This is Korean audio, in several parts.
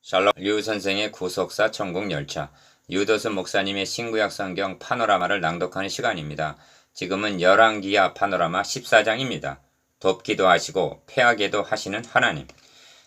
샬롬 류 선생의 구속사 천국 열차 유도수 목사님의 신구약 성경 파노라마를 낭독하는 시간입니다. 지금은 열왕기하 파노라마 14장입니다. 돕기도 하시고 패하게도 하시는 하나님.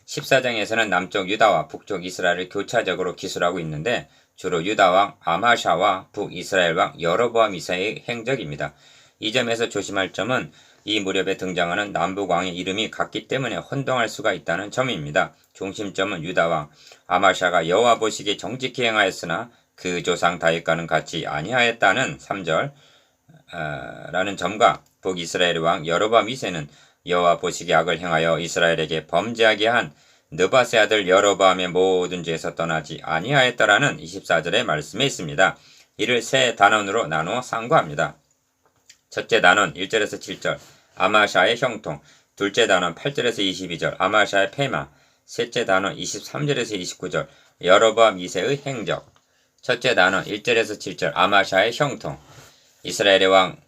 14장에서는 남쪽 유다와 북쪽 이스라엘을 교차적으로 기술하고 있는데 주로 유다왕 아마샤와 북이스라엘왕 여로보암 2세의 행적입니다. 이 점에서 조심할 점은 이 무렵에 등장하는 남북왕의 이름이 같기 때문에 혼동할 수가 있다는 점입니다. 중심점은 유다왕 아마샤가 여호와 보시기에 정직히 행하였으나 그 조상 다윗과는 같이 아니하였다는 3절 라는 점과 북이스라엘 왕 여로보암 2세는 여호와 보시기에 악을 행하여 이스라엘에게 범죄하게 한 느밧의 아들 여로보암의 모든 죄에서 떠나지 아니하였다라는 24절의 말씀에 있습니다. 이를 세 단원으로 나누어 상고합니다. 첫째 단원 1절에서 7절 아마샤의 형통, 둘째 단원 8절에서 22절 아마샤의 패마, 셋째 단원 23절에서 29절 여로보암 2세의 행적. 첫째 단원 1절에서 7절 아마샤의 형통. 이스라엘의 왕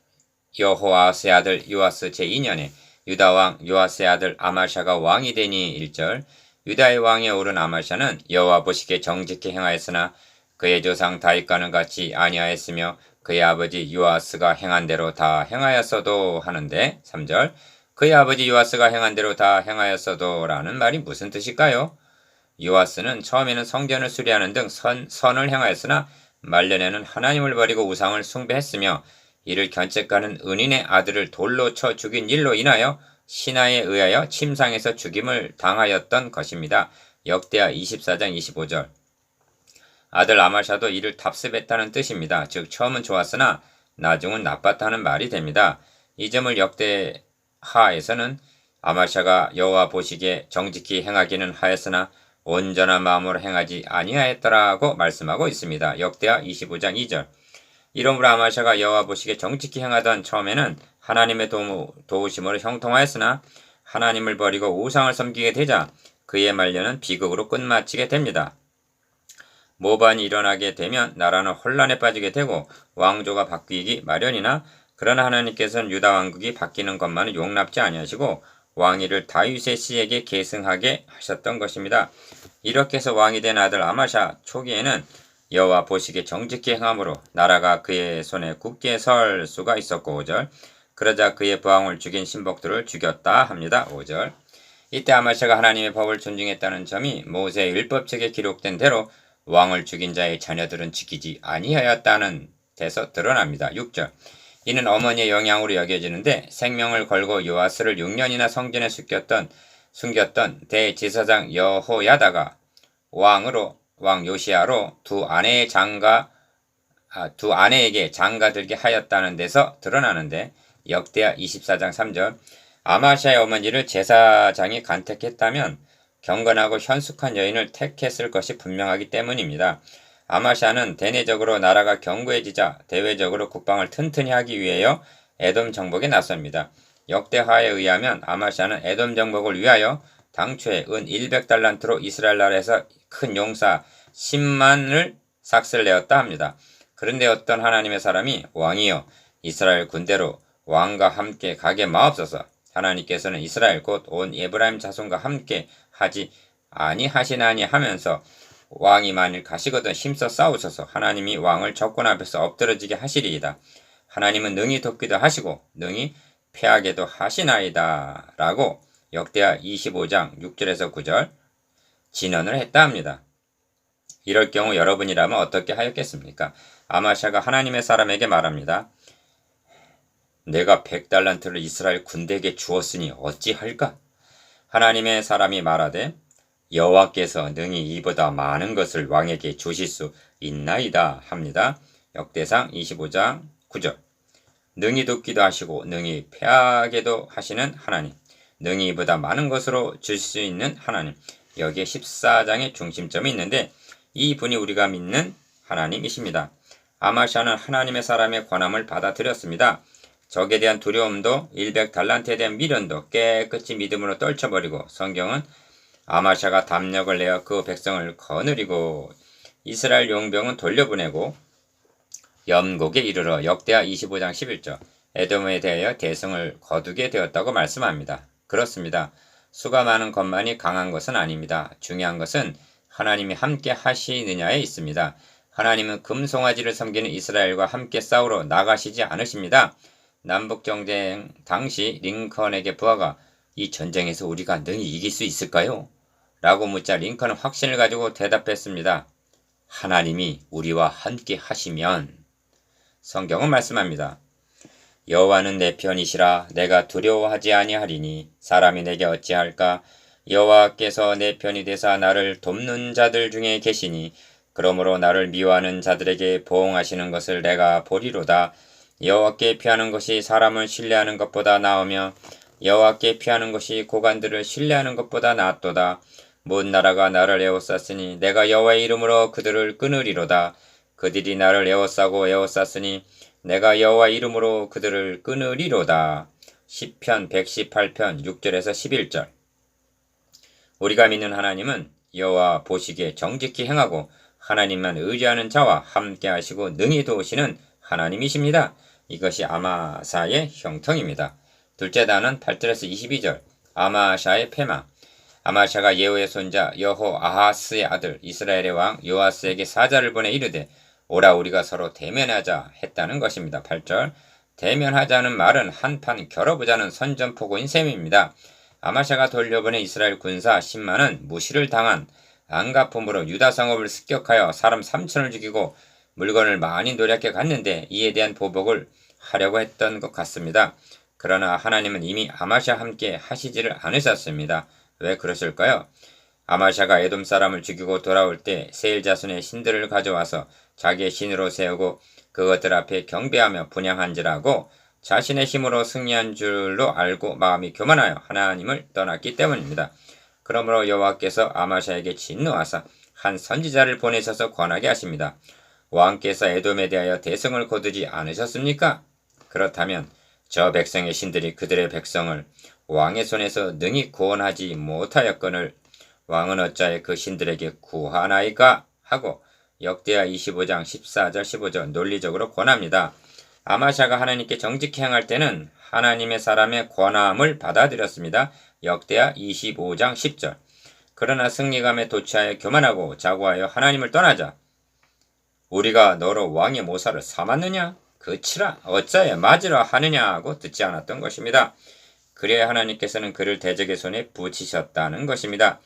여호아스의 아들 요아스 제2년에 유다왕 요아스의 아들 아마샤가 왕이 되니 1절 유다의 왕에 오른 아마샤는 여호와 보시기에 정직히 행하였으나 그의 조상 다윗과는 같이 아니하였으며 그의 아버지 요아스가 행한 대로 다 행하였어도 하는데 3절 그의 아버지 요아스가 행한 대로 다 행하였어도 라는 말이 무슨 뜻일까요? 요아스는 처음에는 성전을 수리하는 등 선을 행하였으나 말년에는 하나님을 버리고 우상을 숭배했으며 이를 견책하는 은인의 아들을 돌로 쳐 죽인 일로 인하여 신하에 의하여 침상에서 죽임을 당하였던 것입니다. 역대하 24장 25절 아들 아마샤도 이를 답습했다는 뜻입니다. 즉 처음은 좋았으나 나중은 나빴다는 말이 됩니다. 이 점을 역대하에서는 아마샤가 여호와 보시기에 정직히 행하기는 하였으나 온전한 마음으로 행하지 아니하였더라고 말씀하고 있습니다. 역대하 25장 2절 이러므로 아마샤가 여호와 보시기에 정직히 행하던 처음에는 하나님의 도우심으로 형통하였으나 하나님을 버리고 우상을 섬기게 되자 그의 말년은 비극으로 끝마치게 됩니다. 모반이 일어나게 되면 나라는 혼란에 빠지게 되고 왕조가 바뀌기 마련이나 그러나 하나님께서는 유다 왕국이 바뀌는 것만은 용납지 아니하시고 왕위를 다윗의 씨에게 계승하게 하셨던 것입니다. 이렇게 해서 왕이 된 아들 아마샤 초기에는 여호와 보시기에 정직히 행함으로 나라가 그의 손에 굳게 설 수가 있었고 5절 그러자 그의 부왕을 죽인 신복들을 죽였다 합니다. 5절 이때 아마샤가 하나님의 법을 존중했다는 점이 모세의 율법책에 기록된 대로 왕을 죽인 자의 자녀들은 지키지 아니하였다는 데서 드러납니다. 6절 이는 어머니의 영향으로 여겨지는데 생명을 걸고 요아스를 6년이나 성전에 숨겼던 대제사장 여호야다가 왕 요시야로 두 아내에게 장가들게 하였다는 데서 드러나는데 역대하 24장 3절 아마샤의 어머니를 제사장이 간택했다면 경건하고 현숙한 여인을 택했을 것이 분명하기 때문입니다. 아마샤는 대내적으로 나라가 견고해지자 대외적으로 국방을 튼튼히 하기 위하여 에돔 정복에 나섭니다. 역대하에 의하면 아마샤는 에돔 정복을 위하여 당초에 은 100달란트로 이스라엘 나라에서 큰 용사 10만을 삭슬 내었다 합니다. 그런데 어떤 하나님의 사람이 왕이여 이스라엘 군대로 왕과 함께 가게 마옵소서. 하나님께서는 이스라엘 곧 온 에브라임 자손과 함께 하지 아니하시나니 하면서 왕이 만일 가시거든 힘써 싸우셔서 하나님이 왕을 적군 앞에서 엎드러지게 하시리이다. 하나님은 능히 돕기도 하시고 능히 패하게도 하시나이다. 라고 역대하 25장 6절에서 9절 진언을 했다 합니다. 이럴 경우 여러분이라면 어떻게 하였겠습니까? 아마샤가 하나님의 사람에게 말합니다. 내가 100달란트를 이스라엘 군대에게 주었으니 어찌할까? 하나님의 사람이 말하되 여호와께서 능히 이보다 많은 것을 왕에게 주실 수 있나이다 합니다. 역대상 25장 9절 능히 돕기도 하시고 능히 패하게도 하시는 하나님 능히 이보다 많은 것으로 주실 수 있는 하나님 여기에 14장의 중심점이 있는데 이 분이 우리가 믿는 하나님이십니다. 아마샤는 하나님의 사람의 권함을 받아들였습니다. 적에 대한 두려움도 100달란트에 대한 미련도 깨끗이 믿음으로 떨쳐버리고 성경은 아마샤가 담력을 내어 그 백성을 거느리고 이스라엘 용병은 돌려보내고 염곡에 이르러 역대하 25장 11절 에돔에 대하여 대승을 거두게 되었다고 말씀합니다. 그렇습니다. 수가 많은 것만이 강한 것은 아닙니다. 중요한 것은 하나님이 함께 하시느냐에 있습니다. 하나님은 금송아지를 섬기는 이스라엘과 함께 싸우러 나가시지 않으십니다. 남북전쟁 당시 링컨에게 부하가 이 전쟁에서 우리가 능히 이길 수 있을까요? 라고 묻자 링컨은 확신을 가지고 대답했습니다. 하나님이 우리와 함께 하시면. 성경은 말씀합니다. 여호와는 내 편이시라 내가 두려워하지 아니하리니 사람이 내게 어찌할까? 여호와께서 내 편이 되사 나를 돕는 자들 중에 계시니 그러므로 나를 미워하는 자들에게 보응하시는 것을 내가 보리로다. 여호와께 피하는 것이 사람을 신뢰하는 것보다 나으며 여호와께 피하는 것이 고관들을 신뢰하는 것보다 낫도다. 먼 나라가 나를 에워쌌으니 내가 여호와의 이름으로 그들을 끊으리로다. 그들이 나를 에워싸고 내가 여호와 이름으로 그들을 끊으리로다. 시편 118편 6절에서 11절. 우리가 믿는 하나님은 여호와 보시기에 정직히 행하고 하나님만 의지하는 자와 함께 하시고 능히 도우시는 하나님이십니다. 이것이 아마사의 형통입니다. 둘째 단은 8절에서 22절. 아마샤의 패망. 아마샤가 예후의 손자 여호아하스의 아들 이스라엘의 왕 요아스에게 사자를 보내 이르되 오라 우리가 서로 대면하자 했다는 것입니다. 8절. 대면하자는 말은 한판 겨뤄보자는 선전포고인 셈입니다. 아마샤가 돌려보낸 이스라엘 군사 10만은 무시를 당한 안가품으로 유다 성읍을 습격하여 사람 3천을 죽이고 물건을 많이 노략해 갔는데 이에 대한 보복을 하려고 했던 것 같습니다. 그러나 하나님은 이미 아마샤와 함께 하시지를 않으셨습니다. 왜 그러실까요? 아마샤가 에돔 사람을 죽이고 돌아올 때 세일 자손의 신들을 가져와서 자기의 신으로 세우고 그것들 앞에 경배하며 분향한지라고 자신의 힘으로 승리한 줄로 알고 마음이 교만하여 하나님을 떠났기 때문입니다. 그러므로 여호와께서 아마샤에게 진노하사 한 선지자를 보내셔서 권하게 하십니다. 왕께서 에돔에 대하여 대성을 거두지 않으셨습니까? 그렇다면 저 백성의 신들이 그들의 백성을 왕의 손에서 능히 구원하지 못하였거늘 왕은 어찌하여 그 신들에게 구하나이까? 하고 역대하 25장 14절 15절 논리적으로 권합니다. 아마샤가 하나님께 정직히 행할 때는 하나님의 사람의 권함을 받아들였습니다. 역대하 25장 10절. 그러나 승리감에 도취하여 교만하고 자고하여 하나님을 떠나자 우리가 너로 왕의 모사를 삼았느냐? 그치라 어찌하여 맞으라 하느냐 하고 듣지 않았던 것입니다. 그래야 하나님께서는 그를 대적의 손에 붙이셨다는 것입니다.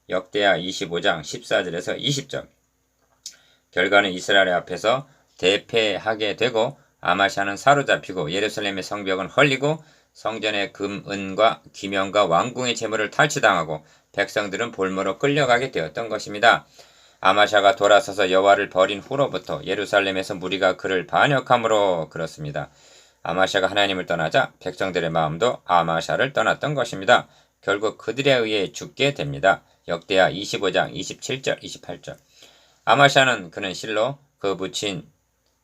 역대하 25장 14절에서 20절. 결과는 이스라엘 앞에서 대패하게 되고 아마샤는 사로잡히고 예루살렘의 성벽은 헐리고 성전의 금, 은과 기명과 왕궁의 재물을 탈취당하고 백성들은 볼모로 끌려가게 되었던 것입니다. 아마샤가 돌아서서 여호와를 버린 후로부터 예루살렘에서 무리가 그를 반역함으로 그렇습니다. 아마샤가 하나님을 떠나자 백성들의 마음도 아마샤를 떠났던 것입니다. 결국 그들에 의해 죽게 됩니다. 역대하 25장 27절 28절. 아마샤는 그는 실로 그 부친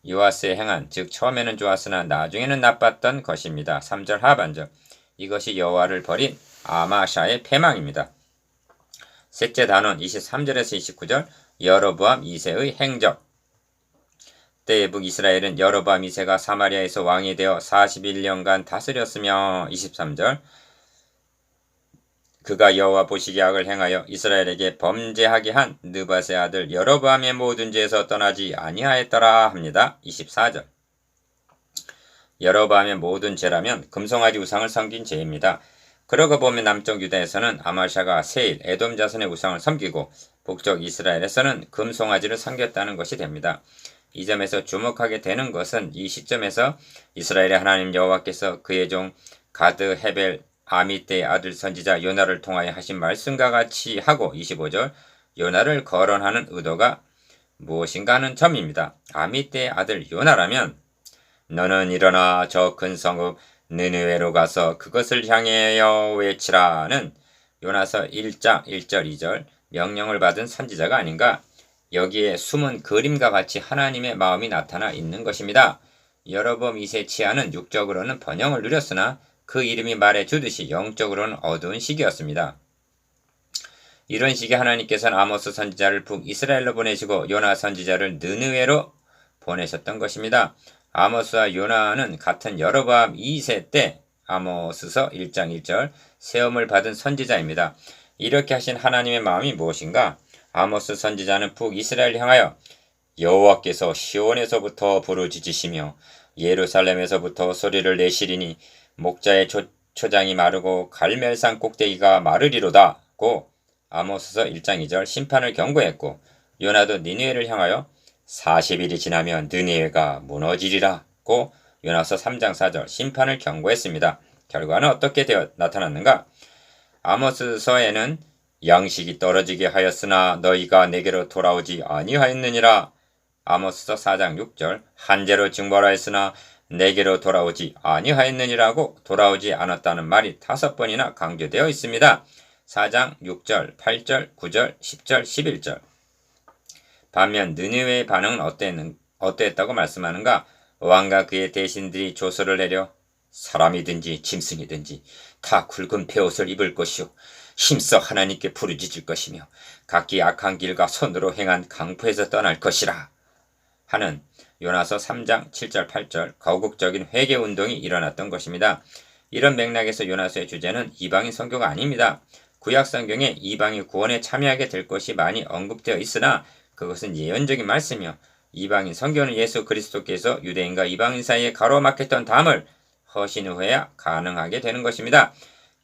요아스의 행한 즉 처음에는 좋았으나 나중에는 나빴던 것입니다. 3절 하반절. 이것이 여호와를 버린 아마샤의 패망입니다. 셋째 단원 23절에서 29절. 여로보암 2세의 행적. 때의 북이스라엘은 여로보암 2세가 사마리아에서 왕이 되어 41년간 다스렸으며 23절. 그가 여호와 보시기에 악을 행하여 이스라엘에게 범죄하게 한 느밧의 아들 여로보암의 모든 죄에서 떠나지 아니하였더라 합니다. 24절. 여로보암의 모든 죄라면 금송아지 우상을 섬긴 죄입니다. 그러고 보면 남쪽 유다에서는 아마샤가 세일, 에돔 자손의 우상을 섬기고 북쪽 이스라엘에서는 금송아지를 섬겼다는 것이 됩니다. 이 점에서 주목하게 되는 것은 이 시점에서 이스라엘의 하나님 여호와께서 그의 종 가드 헤벨 아미떼의 아들 선지자 요나를 통하여 하신 말씀과 같이 하고 25절 요나를 거론하는 의도가 무엇인가 하는 점입니다. 아미떼의 아들 요나라면 너는 일어나 저 큰 성읍 느느웨로 가서 그것을 향하여 외치라는 요나서 1장 1절 2절 명령을 받은 선지자가 아닌가. 여기에 숨은 그림과 같이 하나님의 마음이 나타나 있는 것입니다. 여로보암 2세 치하는 육적으로는 번영을 누렸으나 그 이름이 말해주듯이 영적으로는 어두운 시기였습니다. 이런 시기에 하나님께서는 아모스 선지자를 북이스라엘로 보내시고 요나 선지자를 느느웨로 보내셨던 것입니다. 아모스와 요나는 같은 여로보암 2세 때 아모스서 1장 1절 세움을 받은 선지자입니다. 이렇게 하신 하나님의 마음이 무엇인가? 아모스 선지자는 북이스라엘을 향하여 여호와께서 시온에서부터 부르짖으시며 예루살렘에서부터 소리를 내시리니 목자의 초장이 마르고 갈멜산 꼭대기가 마르리로다고 아모스서 1장 2절 심판을 경고했고, 요나도 니느웨를 향하여 40일이 지나면 느니웨가 무너지리라고 요나서 3장 4절 심판을 경고했습니다. 결과는 어떻게 나타났는가? 아모스서에는 양식이 떨어지게 하였으나 너희가 내게로 돌아오지 아니하였느니라. 아모스서 4장 6절 한재로 징벌하였으나 내게로 돌아오지 아니하였느니라고 돌아오지 않았다는 말이 5번이나 강조되어 있습니다. 4장 6절, 8절, 9절, 10절, 11절. 반면 느니웨의 반응은 어땠다고 말씀하는가? 왕과 그의 대신들이 조서를 내려 사람이든지 짐승이든지 다 굵은 베옷을 입을 것이요 힘써 하나님께 부르짖을 것이며 각기 악한 길과 손으로 행한 강포에서 떠날 것이라 하는 요나서 3장 7절 8절 거국적인 회개운동이 일어났던 것입니다. 이런 맥락에서 요나서의 주제는 이방인 선교가 아닙니다. 구약성경에 이방이 구원에 참여하게 될 것이 많이 언급되어 있으나 그것은 예언적인 말씀이며 이방인 선교는 예수 그리스도께서 유대인과 이방인 사이에 가로막혔던 담을 허신 후에야 가능하게 되는 것입니다.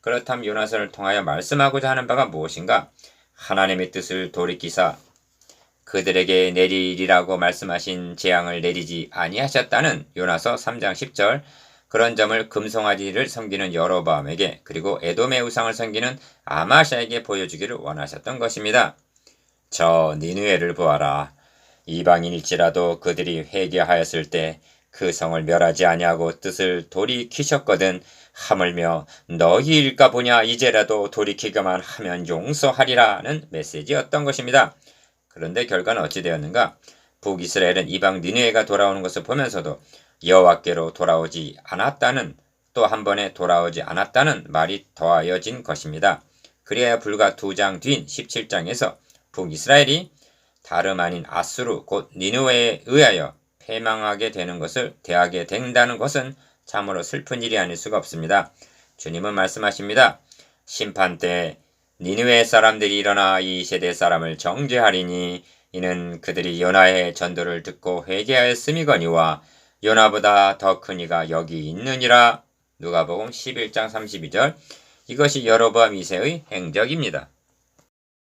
그렇다면 요나서를 통하여 말씀하고자 하는 바가 무엇인가? 하나님의 뜻을 돌이키사 그들에게 내리리라고 말씀하신 재앙을 내리지 아니하셨다는 요나서 3장 10절, 그런 점을 금송아지를 섬기는 여로보암에게 그리고 에돔의 우상을 섬기는 아마샤에게 보여주기를 원하셨던 것입니다. 저 니느웨를 보아라. 이방인일지라도 그들이 회개하였을 때 그 성을 멸하지 아니하고 뜻을 돌이키셨거든. 하물며 너희일까 보냐. 이제라도 돌이키기만 하면 용서하리라는 메시지였던 것입니다. 그런데 결과는 어찌 되었는가? 북이스라엘은 이방 니느웨가 돌아오는 것을 보면서도 여호와께로 돌아오지 않았다는, 또 한 번에 돌아오지 않았다는 말이 더하여진 것입니다. 그래야 불과 2장 뒤인 17장에서 북이스라엘이 다름 아닌 아수르 곧 니느웨에 의하여 패망하게 되는 것을 대하게 된다는 것은 참으로 슬픈 일이 아닐 수가 없습니다. 주님은 말씀하십니다. 심판 때 니느웨 사람들이 일어나 이 세대 사람을 정죄하리니 이는 그들이 요나의 전도를 듣고 회개하였음이거니와 요나보다 더 큰 이가 여기 있느니라. 누가복음 11장 32절. 이것이 여로보암 2세의 행적입니다.